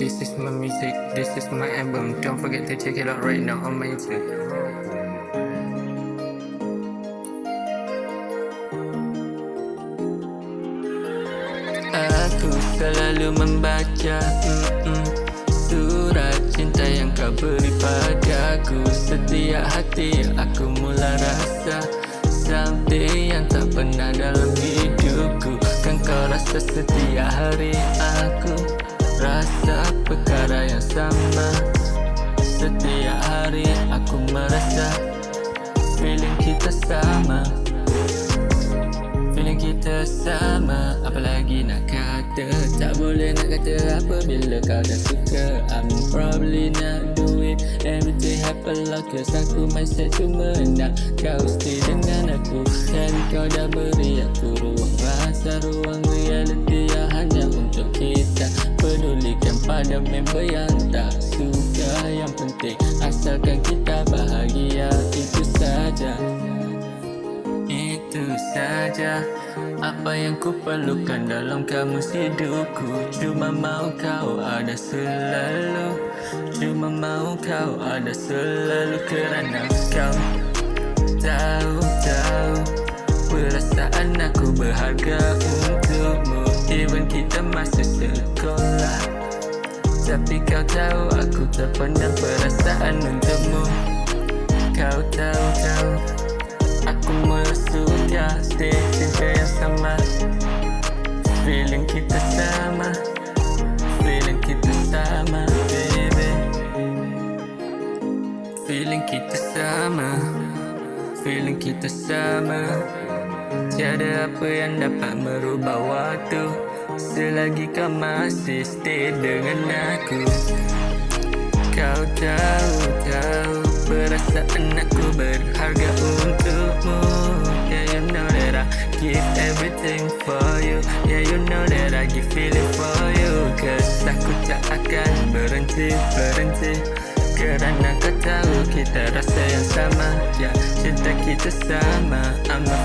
This is my music, this is my album. Don't forget to check it out right now on my YouTube. Aku selalu membaca surat cinta yang kau beri padaku. Setiap hati aku mula rasa something yang tak pernah dalam hidupku. Kan kau rasa setiap hari aku rasa perkara yang sama. Setiap hari aku merasa feeling kita sama. Feeling kita sama. Apalagi nak kata, tak boleh nak kata apa bila kau dah suka. I'm probably not do it, everything happen like cause aku mindset cuma nak kau stay dengan aku. Dan kau dah beri aku ruang rasa, ruang reality yang hanya untuk kita. Pedulikan pada member yang tak suka. Yang penting asalkan kita bahagia, itu saja. Itu saja apa yang ku perlukan dalam kamus hidupku. Cuma mau kau ada selalu, cuma mau kau ada selalu. Kerana kau tahu perasaan aku berharga untukmu. Even kita masih sekolah, tapi kau tahu aku terpendam perasaan untukmu. Kau tahu aku mula suka stay cinta yang sama. Feeling kita sama, feeling kita sama, baby. Feeling kita sama, feeling kita sama. Tiada apa yang dapat merubah waktu selagi kau masih stay dengan aku. Kau tahu perasaan aku berharga untukmu. Yeah, you know that I give everything for you. Yeah, you know that I give feeling for you. Cause aku tak akan berhenti kerana kau tahu kita rasa yang sama. Yeah, cinta kita sama. I'm a